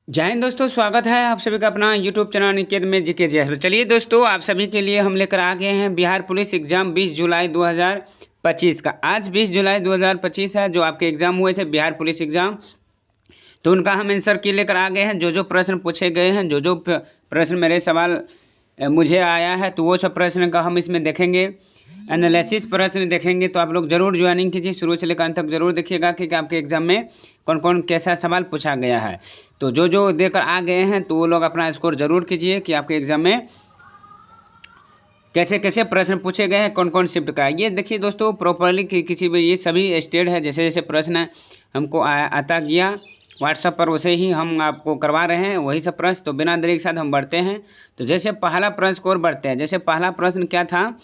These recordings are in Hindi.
जय हिंद दोस्तों, स्वागत है आप सभी का अपना यूट्यूब चैनल अनिकेत में जीके जय। चलिए दोस्तों, आप सभी के लिए हम लेकर आ गए हैं बिहार पुलिस एग्जाम 20 जुलाई 2025 का। आज 20 जुलाई 2025 है, जो आपके एग्जाम हुए थे बिहार पुलिस एग्जाम, तो उनका हम आंसर की लेकर आ गए हैं। जो प्रश्न पूछे गए हैं, जो प्रश्न मेरे सवाल मुझे आया है, तो वो सब प्रश्न का हम इसमें देखेंगे, एनालिसिस प्रश्न देखेंगे। तो आप लोग जरूर ज्वाइनिंग कीजिए, शुरू से लेकर अंत तक जरूर देखिएगा कि आपके एग्जाम में कौन कौन कैसा सवाल पूछा गया है। तो जो देकर आ गए हैं, तो वो लोग अपना स्कोर जरूर कीजिए कि आपके एग्जाम में कैसे कैसे प्रश्न पूछे गए हैं, कौन कौन शिफ्ट का। ये देखिए दोस्तों, प्रॉपरली किसी भी ये सभी स्टेट है, जैसे जैसे प्रश्न हमको आता गया व्हाट्सएप पर, वैसे ही हम आपको करवा रहे हैं वही सब प्रश्न। तो बिना देरी के साथ हम बढ़ते हैं। तो जैसे पहला प्रश्न की ओर बढ़ते हैं। जैसे पहला प्रश्न क्या था,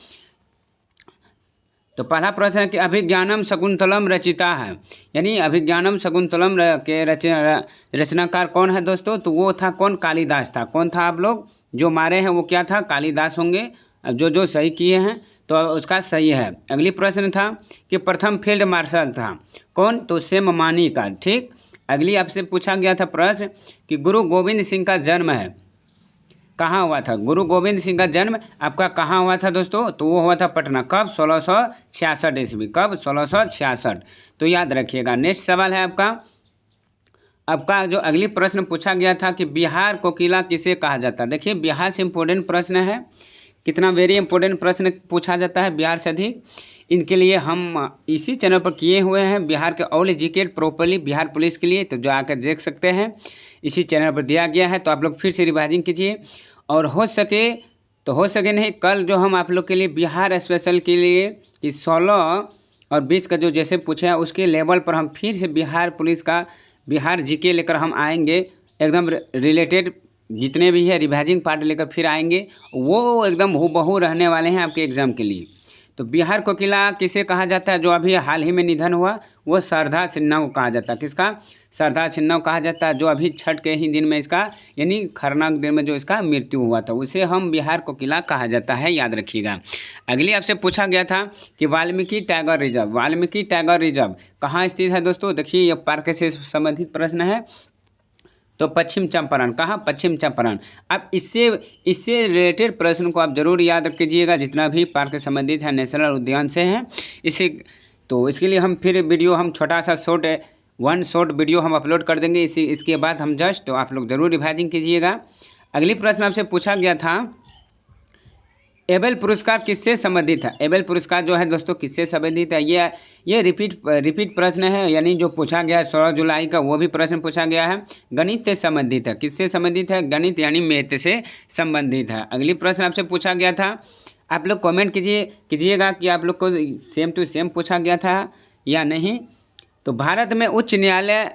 तो पहला प्रश्न है कि अभिज्ञानम शकुंतलम रचिता है, यानी अभिज्ञानम शकुंतलम के रचनाकार कौन है दोस्तों। तो वो था कौन, कालिदास था। कौन था, आप लोग जो मारे हैं वो क्या था, कालिदास होंगे। अब जो सही किए हैं तो उसका सही है। अगली प्रश्न था कि प्रथम फील्ड मार्शल था कौन, तो सेम मानी का। ठीक। अगली आपसे पूछा गया था प्रश्न कि गुरु गोविंद सिंह का जन्म है कहाँ हुआ था। गुरु गोविंद सिंह का जन्म आपका कहाँ हुआ था दोस्तों, तो वो हुआ था पटना। कब, 1666 ईस्वी। कब, 1666। तो याद रखिएगा। नेक्स्ट सवाल है आपका जो अगली प्रश्न पूछा गया था कि बिहार कोकिला किसे कहा जाता है। देखिए, बिहार से इम्पोर्टेंट प्रश्न है, कितना वेरी इंपॉर्टेंट प्रश्न पूछा जाता है बिहार से अधिक। इनके लिए हम इसी चैनल पर किए हुए हैं बिहार के all GK properly Bihar police के लिए, तो जो आकर देख सकते हैं, इसी चैनल पर दिया गया है। तो आप लोग फिर से रिवाइजिंग कीजिए, और हो सके नहीं, कल जो हम आप लोग के लिए बिहार स्पेशल के लिए कि 16 और 20 का जो जैसे पूछे हैं उसके लेवल पर हम फिर से बिहार पुलिस का बिहार जीके लेकर हम आएंगे। एकदम रिलेटेड जितने भी है रिवाइजिंग पार्ट लेकर फिर आएंगे, वो एकदम हूबहू रहने वाले हैं आपके एग्ज़ाम के लिए। तो बिहार कोकिला किसे कहा जाता है, जो अभी हाल ही में निधन हुआ, वो शारदा सिन्हा को कहा जाता है। किसका, शारदा सिन्हा को कहा जाता है, जो अभी छठ के ही दिन में इसका यानी खरना के दिन में जो इसका मृत्यु हुआ था, उसे हम बिहार कोकिला कहा जाता है, याद रखिएगा। अगली आपसे पूछा गया था कि वाल्मीकि टाइगर रिजर्व कहाँ स्थित है दोस्तों। देखिए, ये पार्क से संबंधित प्रश्न है। तो पश्चिम चंपारण, कहाँ, पश्चिम चंपारण। अब इससे रिलेटेड प्रश्न को आप जरूर याद कीजिएगा, जितना भी पार्क से संबंधित है, नेशनल उद्यान से हैं इसे। तो इसके लिए हम फिर वीडियो हम छोटा सा शॉर्ट वीडियो हम अपलोड कर देंगे इसके बाद हम जस्ट, तो आप लोग जरूर रिवाइजिंग कीजिएगा। अगली प्रश्न आपसे पूछा गया था एबेल पुरस्कार किससे संबंधित है। एबेल पुरस्कार जो है दोस्तों किससे संबंधित है, ये रिपीट प्रश्न है, यानी जो पूछा गया है 16 जुलाई का, वो भी प्रश्न पूछा गया है। गणित से संबंधित है। किससे संबंधित है, गणित यानी मैथ से संबंधित है। अगली प्रश्न आपसे पूछा गया था, आप लोग कमेंट कीजिएगा कि आप लोग को सेम टू सेम पूछा गया था या नहीं। तो भारत में उच्च न्यायालय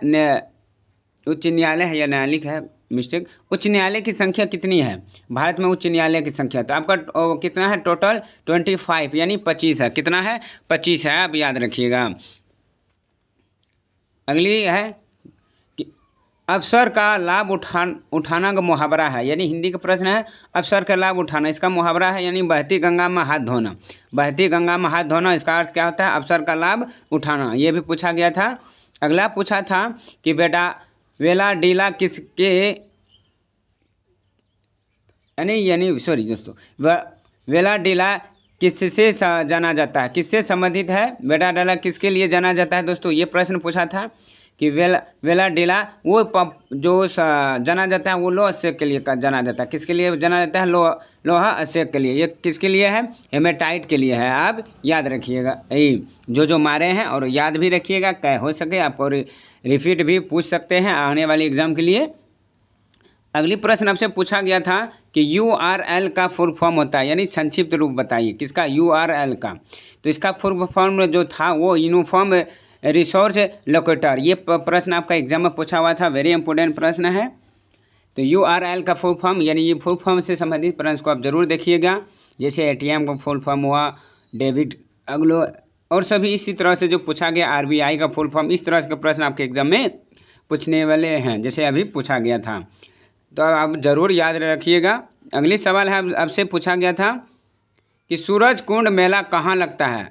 है या न्यायालय है, मिस्टेक, उच्च न्यायालय की संख्या कितनी है। भारत में उच्च न्यायालय की संख्या, तो आपका कितना है टोटल, 25 यानी 25 है। कितना है, 25 है, आप याद रखिएगा। अगली है कि अवसर का लाभ उठाना का मुहावरा है, यानी हिंदी का प्रश्न है, अवसर का लाभ उठाना, इसका मुहावरा है, यानी बहती गंगा में हाथ धोना। बहती गंगा में हाथ धोना, इसका अर्थ क्या होता है, अवसर का लाभ उठाना। ये भी पूछा गया था। अगला पूछा था कि बेटा वेला डीला किसके सॉरी दोस्तों, वेला डीला किससे जाना जाता है, किससे संबंधित है, वेला डीला किसके लिए जाना जाता है दोस्तों। ये प्रश्न पूछा था कि वेला डीला वो जो जाना जाता है, वो लोहा अभिषेक के लिए जाना जाता है। किसके लिए जाना जाता है, लोहा अभिषेक के लिए। ये किसके लिए है, हेमेटाइट के लिए है, आप याद रखिएगा। जो मारे हैं, और याद भी रखिएगा, क्या हो सके आप और रिपीट भी पूछ सकते हैं आने वाले एग्जाम के लिए। अगली प्रश्न आपसे पूछा गया था कि URL का फुल फॉर्म होता है, यानी संक्षिप्त रूप बताइए किसका, URL का। तो इसका फुल फॉर्म जो था वो यूनिफॉर्म रिसोर्स लोकेटर। ये प्रश्न आपका एग्जाम में पूछा हुआ था, वेरी इंपॉर्टेंट प्रश्न है। तो URL का फुल फॉर्म, यानी ये फुल फॉर्म से संबंधित प्रश्न को आप जरूर देखिएगा। जैसे ATM का फुल फॉर्म हुआ, डेबिट अगलो, और सभी इसी तरह से जो पूछा गया RBI का फुल फॉर्म, इस तरह के प्रश्न आपके एग्जाम में पूछने वाले हैं, जैसे अभी पूछा गया था। तो आप ज़रूर याद रखिएगा। अगली सवाल है आपसे पूछा गया था कि सूरज कुंड मेला कहाँ लगता है।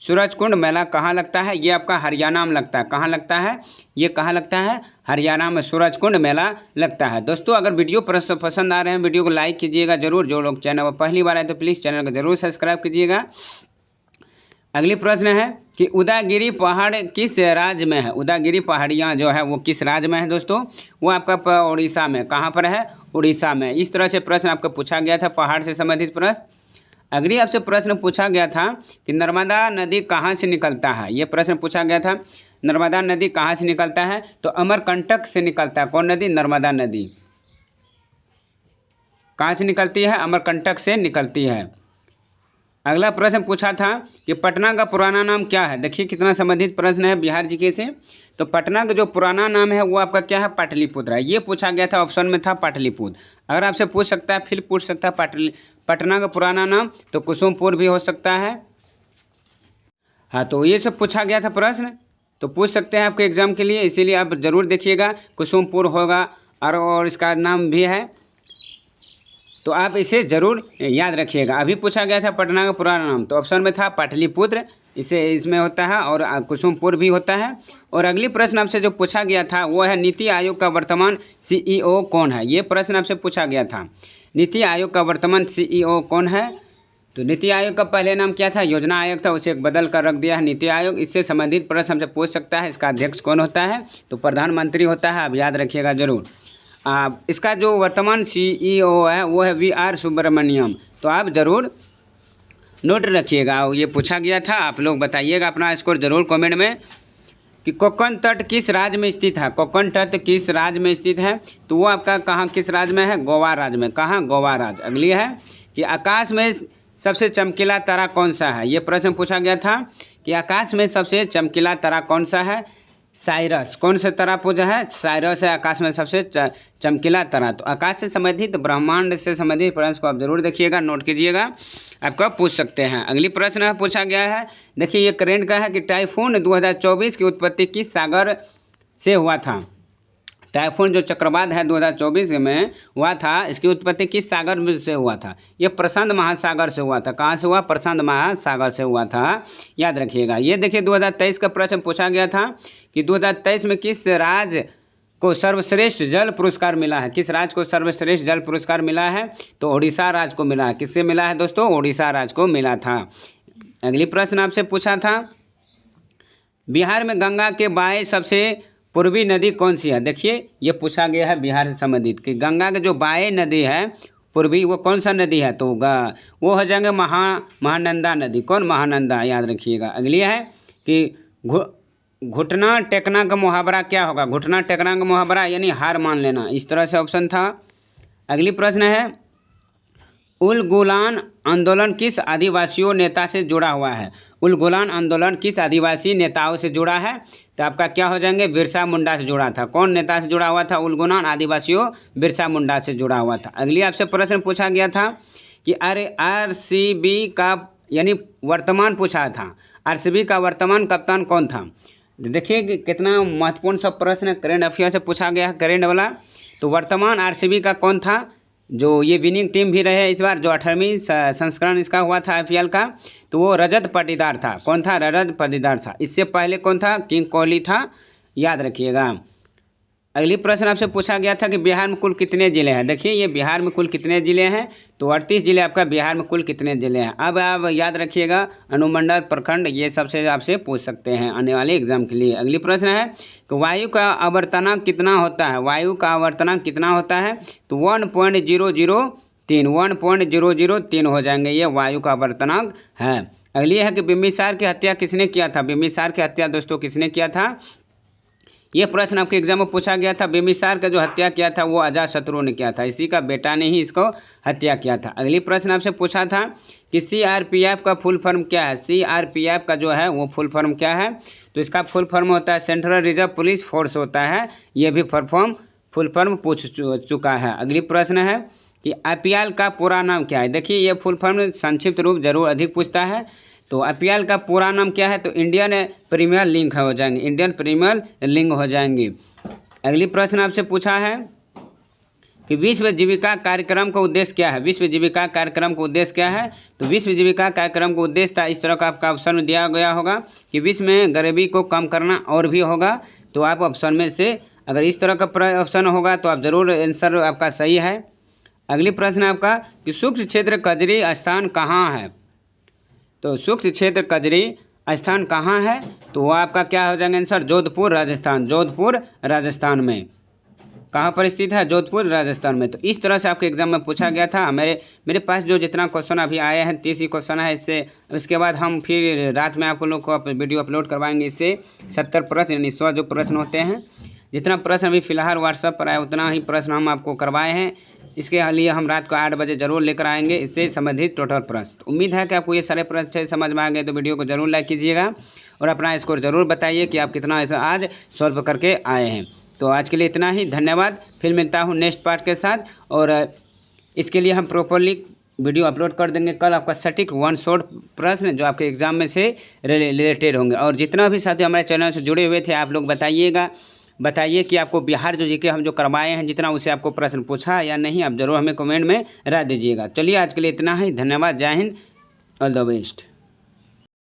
सूरजकुंड मेला कहाँ लगता है? ये आपका हरियाणा में लगता है। कहाँ लगता है? ये कहाँ लगता है? हरियाणा में सूरजकुंड मेला लगता है। दोस्तों अगर वीडियो पसंद आ रहे हैं वीडियो को लाइक कीजिएगा जरूर। जो लोग चैनल पर पहली बार आए तो प्लीज़ चैनल को जरूर सब्सक्राइब कीजिएगा। अगली प्रश्न है कि उदयगिरी पहाड़ किस राज्य में है? उदयगिरी पहाड़ियाँ जो है वो किस राज्य में है दोस्तों? वो आपका उड़ीसा में। कहाँ पर है? उड़ीसा में। इस तरह से प्रश्न आपको पूछा गया था पहाड़ से संबंधित प्रश्न। अगली आपसे प्रश्न पूछा गया था कि नर्मदा नदी कहाँ से निकलता है? ये प्रश्न पूछा गया था नर्मदा नदी कहाँ से निकलता है? तो अमरकंटक से निकलता है। कौन नदी? नर्मदा नदी। कहाँ से निकलती है? अमरकंटक से निकलती है। अगला प्रश्न पूछा था कि पटना का पुराना नाम क्या है? देखिए कितना संबंधित प्रश्न है बिहार जीके से। तो पटना का जो पुराना नाम है वो आपका क्या है? पाटलिपुत्र है। ये पूछा गया था, ऑप्शन में था पाटलिपुत्र। अगर आपसे पूछ सकता है, फिर पूछ सकता है पटना का पुराना नाम, तो कुसुमपुर भी हो सकता है। हाँ, तो ये सब पूछा गया था प्रश्न, तो पूछ सकते हैं आपके एग्जाम के लिए, इसीलिए आप जरूर देखिएगा। कुसुमपुर होगा और इसका नाम भी है, तो आप इसे जरूर याद रखिएगा। अभी पूछा गया था पटना का पुराना नाम, तो ऑप्शन में था पाटलिपुत्र, इसमें होता है, और कुसुमपुर भी होता है। और अगली प्रश्न आपसे जो पूछा गया था वो है नीति आयोग का वर्तमान CEO कौन है? ये प्रश्न आपसे पूछा गया था, नीति आयोग का वर्तमान CEO कौन है? तो नीति आयोग का पहले नाम क्या था? योजना आयोग था, उसे बदल कर रख दिया है नीति आयोग। इससे संबंधित प्रश्न हमसे पूछ सकता है। इसका अध्यक्ष कौन होता है? तो प्रधानमंत्री होता है, आप याद रखिएगा जरूर। इसका जो वर्तमान CEO है वो है VR सुब्रमण्यम, तो आप ज़रूर नोट रखिएगा। ये पूछा गया था, आप लोग बताइएगा अपना स्कोर ज़रूर कमेंट में कि कोकण तट किस राज्य में स्थित है? कोकण तट किस राज्य में स्थित है? तो वो आपका कहाँ किस राज्य में है? गोवा राज्य में। कहाँ? गोवा राज्य। अगली है कि आकाश में सबसे चमकीला तारा कौन सा है? ये प्रश्न पूछा गया था कि आकाश में सबसे चमकीला तारा कौन सा है? साइरस। कौन सा तारा पूजा है? साइरस है आकाश में सबसे चमकीला तारा। तो आकाश से संबंधित, ब्रह्मांड से संबंधित प्रश्न को आप जरूर देखिएगा, नोट कीजिएगा, आपको पूछ सकते हैं। अगली प्रश्न पूछा गया है, देखिए ये करेंट का है कि टाइफून 2024 की उत्पत्ति किस सागर से हुआ था? टाइफून जो चक्रवात है 2024 में हुआ था, इसकी उत्पत्ति किस सागर से हुआ था? ये प्रशांत महासागर से हुआ था। कहाँ से हुआ? प्रशांत महासागर से हुआ था, याद रखिएगा। ये देखिए 2023 का प्रश्न पूछा गया था कि 2023 में किस राज्य को सर्वश्रेष्ठ जल पुरस्कार मिला है? किस राज्य को सर्वश्रेष्ठ जल पुरस्कार मिला है? तो उड़ीसा राज्य को मिला है। किससे मिला है दोस्तों? उड़ीसा राज्य को मिला था। अगली प्रश्न आपसे पूछा था, बिहार में गंगा के बाएं सबसे पूर्वी नदी कौन सी है? देखिए ये पूछा गया है बिहार से संबंधित कि गंगा के जो बाएं नदी है पूर्वी, वो कौन सा नदी है? तो वो हो जाएंगे महानंदा नदी। कौन? महानंदा, याद रखिएगा। अगली है कि घुटना टेकना का मुहावरा क्या होगा? घुटना टेकना का मुहावरा यानी हार मान लेना, इस तरह से ऑप्शन था। अगली प्रश्न है, उल गुलान आंदोलन किस आदिवासियों नेता से जुड़ा हुआ है? उल गुलान आंदोलन किस आदिवासी नेताओं से जुड़ा है? तो आपका क्या हो जाएंगे? बिरसा मुंडा से जुड़ा था। कौन नेता से जुड़ा हुआ था? उल गुलान आदिवासियों बिरसा मुंडा से जुड़ा हुआ था। अगली आपसे प्रश्न पूछा गया था कि RCB का यानी वर्तमान पूछा था, RCB का वर्तमान कप्तान कौन था? देखिए कि कितना महत्वपूर्ण सब प्रश्न करेंट अफेयर से पूछा गया है, करेंट वाला। तो वर्तमान RCB का कौन था? जो ये विनिंग टीम भी रहे इस बार, जो 18वीं संस्करण इसका हुआ था IPL का, तो वो रजत पाटीदार था। कौन था? रजत पाटीदार था। इससे पहले कौन था? किंग कोहली था, याद रखिएगा। अगली प्रश्न आपसे पूछा गया था कि बिहार में कुल कितने ज़िले हैं? देखिए ये बिहार में कुल कितने ज़िले हैं? तो 38 ज़िले आपका बिहार में कुल कितने ज़िले हैं? अब आप याद रखिएगा, अनुमंडल, प्रखंड, ये सबसे आपसे पूछ सकते हैं आने वाले एग्जाम के लिए। अगली प्रश्न है कि वायु का आवर्तनांक कितना होता है? वायु का आवर्तनांक कितना होता है? तो 1.003, 1.003 हो जाएंगे, ये वायु का आवर्तनांक है। अगली है कि बिम्बिसार की हत्या किसने किया था? बिम्बिसार की हत्या दोस्तों किसने किया था? ये प्रश्न आपके एग्जाम में पूछा गया था। बिम्बिसार का जो हत्या किया था वो अजातशत्रु ने किया था, इसी का बेटा ने ही इसको हत्या किया था। अगली प्रश्न आपसे पूछा था कि CRPF का फुल फॉर्म क्या है? CRPF का जो है वो फुल फॉर्म क्या है? तो इसका फुल फॉर्म होता है सेंट्रल रिजर्व पुलिस फोर्स होता है। ये भी फुल फॉर्म पूछ चुका है। अगली प्रश्न है कि IPL का पूरा नाम क्या है? देखिए ये फुल फॉर्म संक्षिप्त रूप जरूर अधिक पूछता है। तो IPL का पूरा नाम क्या है? तो इंडियन प्रीमियर लीग हो जाएंगे, इंडियन प्रीमियर लीग हो जाएंगी। अगली प्रश्न आपसे पूछा है कि विश्व जीविका कार्यक्रम का उद्देश्य क्या है। विश्व जीविका कार्यक्रम का उद्देश्य क्या है, तो विश्व जीविका कार्यक्रम का उद्देश्य था, इस तरह का आपका ऑप्शन में दिया गया होगा कि विश्व में गरीबी को कम करना और भी होगा। तो आप ऑप्शन में से अगर इस तरह का ऑप्शन होगा तो आप ज़रूर आंसर आपका सही है। अगली प्रश्न है आपका कि सूक्ष्म क्षेत्र कजरी स्थान कहाँ है। तो सूक्ष्म क्षेत्र कजरी स्थान कहाँ है, तो वो आपका क्या हो जाएगा आंसर, जोधपुर राजस्थान। जोधपुर राजस्थान में कहाँ पर स्थित है, जोधपुर राजस्थान में। तो इस तरह से आपके एग्जाम में पूछा गया था। मेरे पास जो जितना क्वेश्चन अभी आए हैं 30 ही क्वेश्चन है इससे। इसके बाद हम फिर रात में आप लोग को वीडियो अपलोड करवाएंगे। इससे 70 प्रश्न यानी 100 जो प्रश्न होते हैं, जितना प्रश्न अभी फिलहाल व्हाट्सएप पर आया उतना ही प्रश्न हम आपको करवाए हैं। इसके लिए हम रात को 8 बजे जरूर लेकर आएंगे इससे संबंधित टोटल प्रश्न। उम्मीद है कि आपको ये सारे प्रश्न समझ में आ गए। तो वीडियो को जरूर लाइक कीजिएगा और अपना स्कोर जरूर बताइए कि आप कितना आज सॉल्व करके आए हैं। तो आज के लिए इतना ही, धन्यवाद। फिर मिलता हूँ नेक्स्ट पार्ट के साथ, और इसके लिए हम प्रॉपरली वीडियो अपलोड कर देंगे कल आपका सटीक 1 शॉर्ट प्रश्न जो आपके एग्जाम में से रिलेटेड होंगे। और जितना भी साथी हमारे चैनल से जुड़े हुए थे आप लोग बताइए कि आपको बिहार जो जीके हम जो करवाए हैं जितना उसे आपको प्रश्न पूछा या नहीं, आप जरूर हमें कमेंट में राय दीजिएगा। चलिए आज के लिए इतना ही, धन्यवाद, जय हिंद, ऑल द बेस्ट।